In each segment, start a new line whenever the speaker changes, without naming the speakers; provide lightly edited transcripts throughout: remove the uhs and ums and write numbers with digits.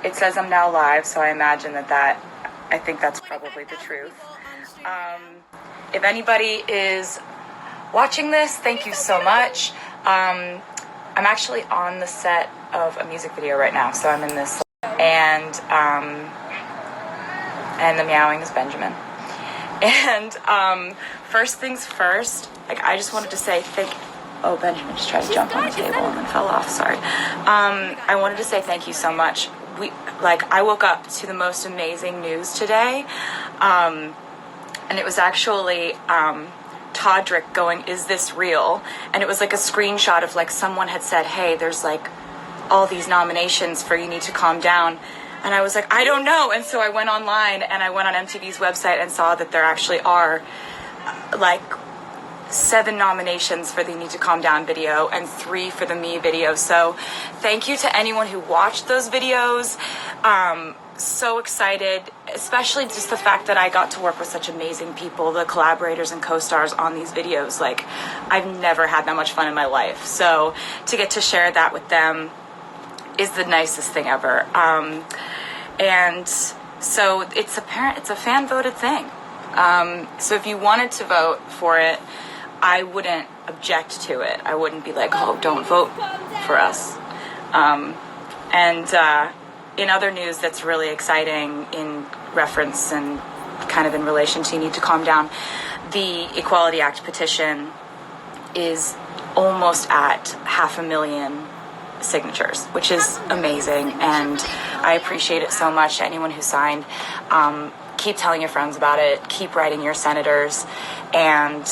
it says I'm now live, so I imagine I think that's probably the truth. If anybody is watching this, thank you so much. I'm actually on the set of a music video right now, so I'm in this, and the meowing is Benjamin. And first things first, like, I just wanted to say oh, Benjamin just tried to jump on the table and then fell off, sorry. I wanted to say thank you so much. I woke up to the most amazing news today, and it was actually Todrick going, "Is this real?" And it was like a screenshot of, like, someone had said, "Hey, there's like all these nominations for You Need to Calm Down." And I was like, I don't know. And so I went online and I went on MTV's website and saw that there actually are like 7 nominations for the You Need to Calm Down video and 3 for the Me video. So thank you to anyone who watched those videos. So excited, especially just the fact that I got to work with such amazing people, the collaborators and co-stars on these videos. Like, I've never had that much fun in my life. So to get to share that with them is the nicest thing ever. And so it's a fan voted thing. So if you wanted to vote for it, I wouldn't object to it. I wouldn't be like, oh, don't vote for us. In other news that's really exciting in reference and kind of in relation to You Need to Calm Down, the Equality Act Petition is almost at 500,000 signatures, which is amazing, and I appreciate it so much. Anyone who signed, keep telling your friends about it, keep writing your senators, and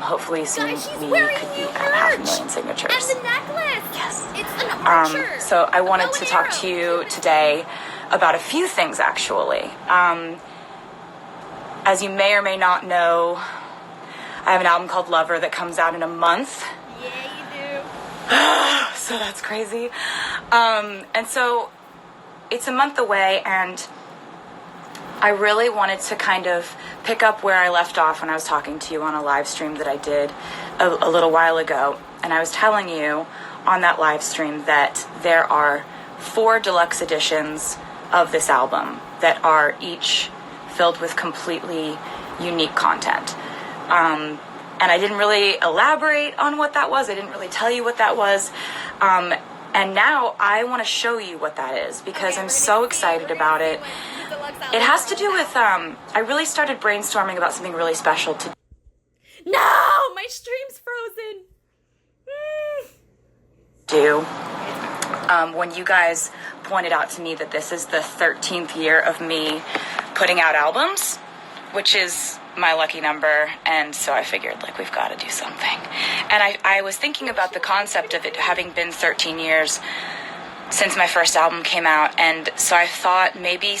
hopefully soon we could be at 500,000 signatures.
And the necklace!
Yes.
It's an archer!
So I wanted to talk to you today about a few things, actually. As you may or may not know, I have an album called Lover that comes out in a month.
Yeah, you do.
So that's crazy. And so it's a month away, and I really wanted to kind of pick up where I left off when I was talking to you on a live stream that I did a little while ago. And I was telling you on that live stream that there are 4 deluxe editions of this album that are each filled with completely unique content. And I didn't really elaborate on what that was. I didn't really tell you what that was. And now I want to show you what that is, because I'm so excited about it. It has to do with, I really started brainstorming about something really special to
No! My stream's frozen!
do. When you guys pointed out to me that this is the 13th year of me putting out albums, which is my lucky number, and so I figured, like, we've got to do something. And I was thinking about the concept of it having been 13 years since my first album came out, and so I thought maybe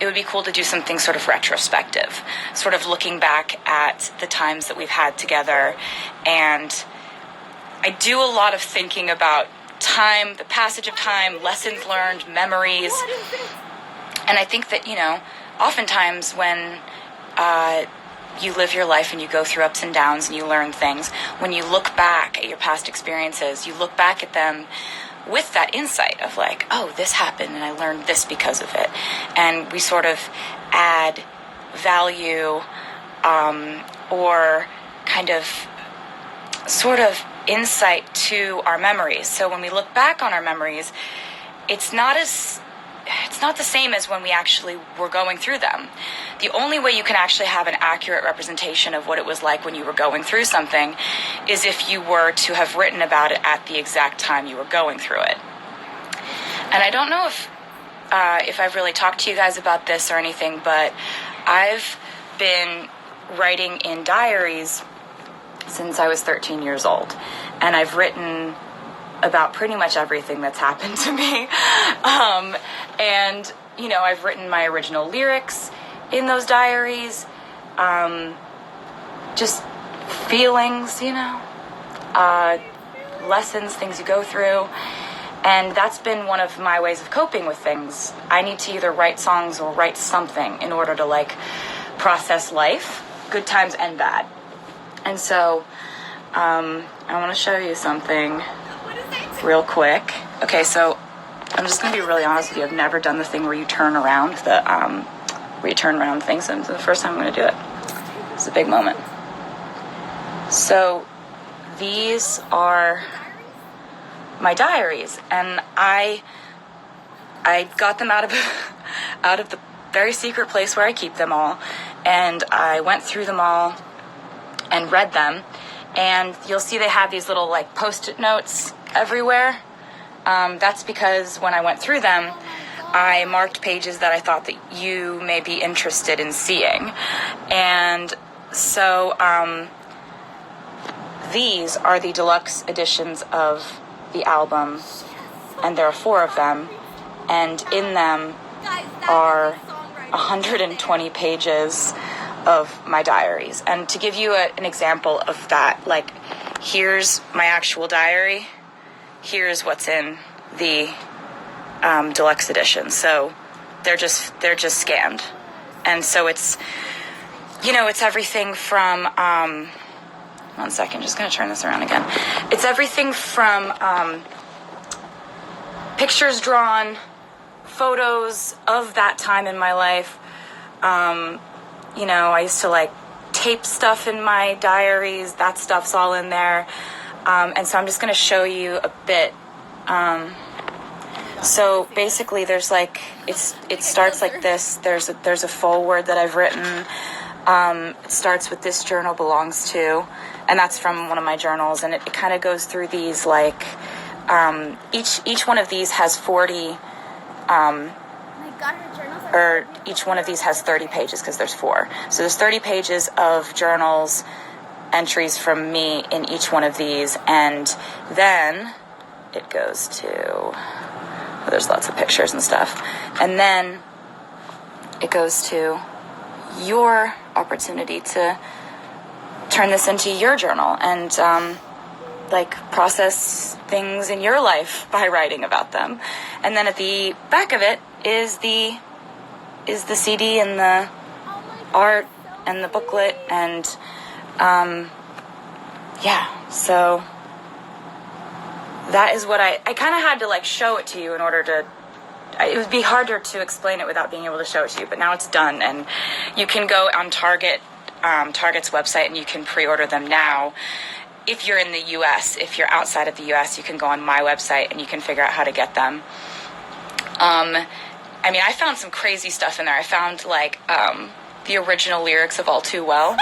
it would be cool to do something sort of retrospective, sort of looking back at the times that we've had together. And I do a lot of thinking about time, the passage of time, lessons learned, memories. And I think that, oftentimes when you live your life and you go through ups and downs and you learn things, when you look back at your past experiences, you look back at them with that insight of like, oh, this happened and I learned this because of it. And we sort of add value or kind of sort of insight to our memories. So when we look back on our memories, it's not the same as when we actually were going through them. The only way you can actually have an accurate representation of what it was like when you were going through something is if you were to have written about it at the exact time you were going through it. And I don't know if I've really talked to you guys about this or anything, but I've been writing in diaries since I was 13 years old. And I've written about pretty much everything that's happened to me. I've written my original lyrics in those diaries, just feelings, lessons, things you go through. And that's been one of my ways of coping with things. I need to either write songs or write something in order to, like, process life, good times and bad. And so I want to show you something real quick. Okay, so I'm just gonna be really honest with you. I've never done the thing where you turn around things, and it's the first time I'm gonna do it. It's a big moment. So these are my diaries, and I got them out of the very secret place where I keep them all, and I went through them all and read them, and you'll see they have these little like post-it notes everywhere. That's because when I went through them, I marked pages that I thought that you may be interested in seeing. And so these are the deluxe editions of the album, and there are 4 of them, and in them are 120 pages of my diaries. And to give you an example of that, like, here's my actual diary, here's what's in the deluxe edition. So they're just scanned, and so it's, you know, it's everything from 1 second, just gonna turn this around again. It's everything from pictures drawn, photos of that time in my life. You know, I used to like tape stuff in my diaries. That stuff's all in there. And so I'm just going to show you a bit. So basically there's like, it starts like this. There's a foreword that I've written. It starts with "This journal belongs to," and that's from one of my journals. And it kind of goes through these like, each one of these has 40, or each one of these has 30 pages because there's 4. So there's 30 pages of journals, entries from me in each one of these. And then it goes to, well, there's lots of pictures and stuff. And then it goes to your opportunity to turn this into your journal and like process things in your life by writing about them. And then at the back of it is the CD and the art and the booklet, and yeah, so that is what I kind of had to like show it to you in order to, it would be harder to explain it without being able to show it to you, but now it's done, and you can go on Target's website and you can pre-order them now. If you're in the US, if you're outside of the US, you can go on my website and you can figure out how to get them. I mean, I found some crazy stuff in there. I found like the original lyrics of All Too Well,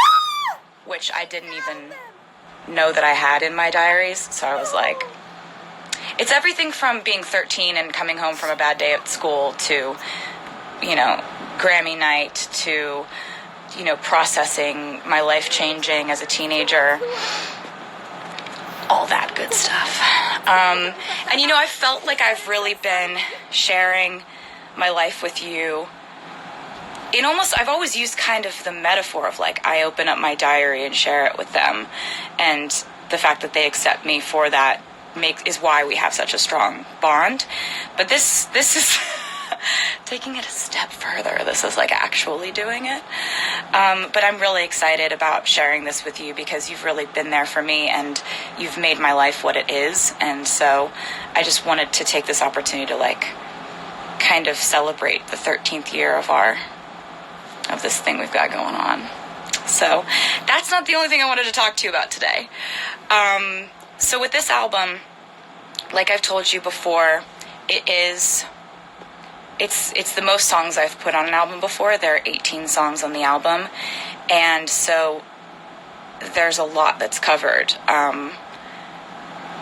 which I didn't even know that I had in my diaries. So I was like, it's everything from being 13 and coming home from a bad day at school to, you know, Grammy night to, you know, processing my life changing as a teenager. All that good stuff. And you know, I felt like I've really been sharing my life with you in almost, I've always used kind of the metaphor of like, I open up my diary and share it with them, and the fact that they accept me for that is why we have such a strong bond. But this is taking it a step further. This is like actually doing it. But I'm really excited about sharing this with you because you've really been there for me and you've made my life what it is. And so I just wanted to take this opportunity to like kind of celebrate the 13th year of this thing we've got going on. So that's not the only thing I wanted to talk to you about today. So with this album, like I've told you before, it's the most songs I've put on an album before. There are 18 songs on the album, and so there's a lot that's covered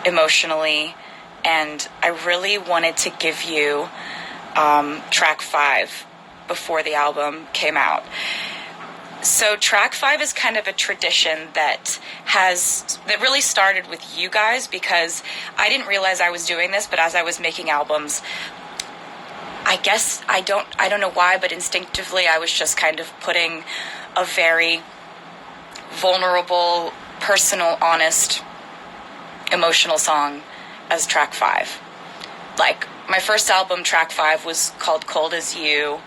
emotionally, and I really wanted to give you track 5 before the album came out. So track 5 is kind of a tradition that really started with you guys, because I didn't realize I was doing this, but as I was making albums, I guess I don't know why, but instinctively I was just kind of putting a very vulnerable, personal, honest, emotional song as track 5. Like, my first album, track 5, was called Cold As You.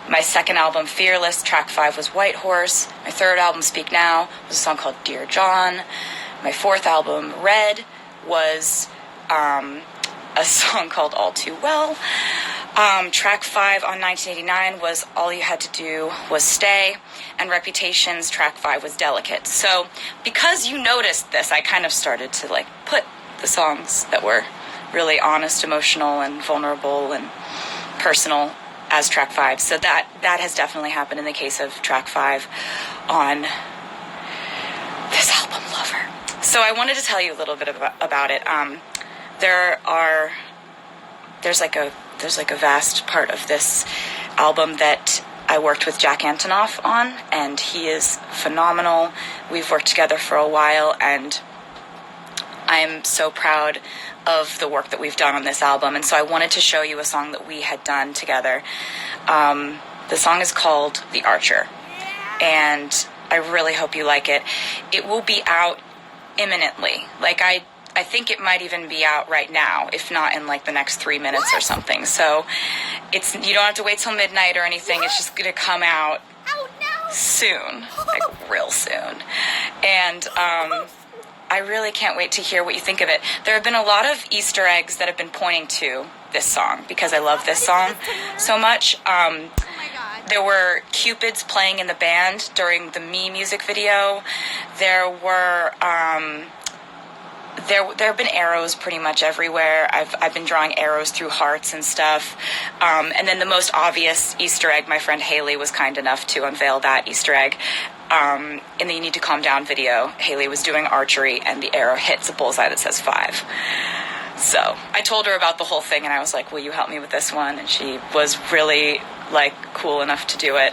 My second album, Fearless, track 5 was White Horse. My third album, Speak Now, was a song called Dear John. My fourth album, Red, was a song called All Too Well. Track 5 on 1989 was All You Had to Do Was Stay, and Reputation's track 5 was Delicate. So because you noticed this, I kind of started to like put the songs that were really honest, emotional, and vulnerable and personal as track 5. So that has definitely happened in the case of track 5 on this album, Lover. So I wanted to tell you a little bit about it. There's like a vast part of this album that I worked with Jack Antonoff on, and he is phenomenal. We've worked together for a while, and I'm so proud of the work that we've done on this album. And so I wanted to show you a song that we had done together. The song is called The Archer, and I really hope you like it. It will be out imminently. Like I think it might even be out right now, if not in like the next 3 minutes or something. So you don't have to wait till midnight or anything. It's just gonna come out soon, like real soon. And I really can't wait to hear what you think of it. There have been a lot of Easter eggs that have been pointing to this song because I love this song so much. There were Cupids playing in the band during the Me music video. There have been arrows pretty much everywhere. I've been drawing arrows through hearts and stuff. And then the most obvious Easter egg, my friend Haley was kind enough to unveil that Easter egg. In the You Need to Calm Down video, Haley was doing archery and the arrow hits a bullseye that says 5. So I told her about the whole thing and I was like, will you help me with this one? And she was really like cool enough to do it.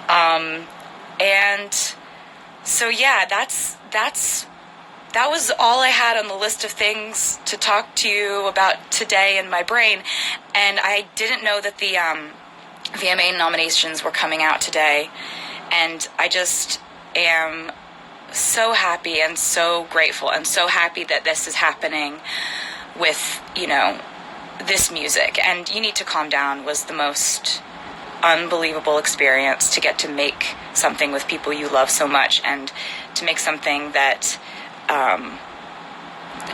And so yeah, that was all I had on the list of things to talk to you about today in my brain. And I didn't know that the VMA nominations were coming out today. And I just am so happy and so grateful and so happy that this is happening with, this music. And You Need to Calm Down was the most unbelievable experience to get to make something with people you love so much and to make something that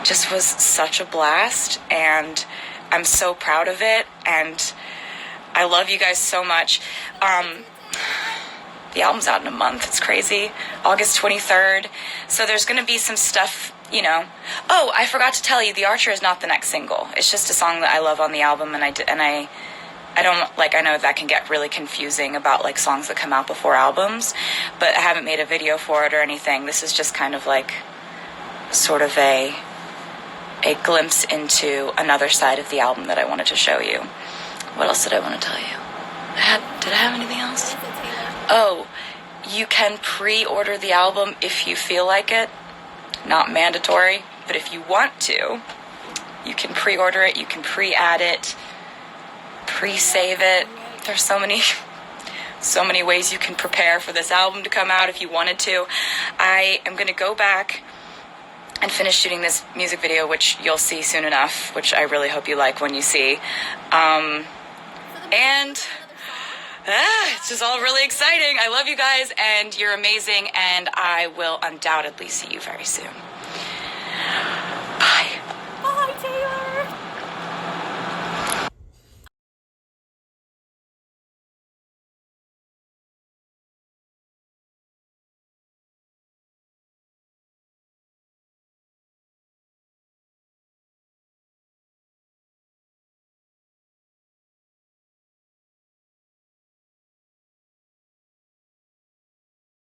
just was such a blast, and I'm so proud of it, and I love you guys so much. The album's out in a month. It's crazy. August 23rd. So there's going to be some stuff, Oh, I forgot to tell you, The Archer is not the next single. It's just a song that I love on the album, and I know that can get really confusing about like songs that come out before albums, but I haven't made a video for it or anything. This is just kind of like sort of a glimpse into another side of the album that I wanted to show you. What else did I want to tell you? Did I have anything else? Oh, you can pre-order the album if you feel like it. Not mandatory, but if you want to, you can pre-order it, you can pre-add it, pre-save it. There's so many ways you can prepare for this album to come out if you wanted to. I am going to go back and finish shooting this music video, which you'll see soon enough, which I really hope you like when you see. It's just all really exciting. I love you guys, and you're amazing, and I will undoubtedly see you very soon.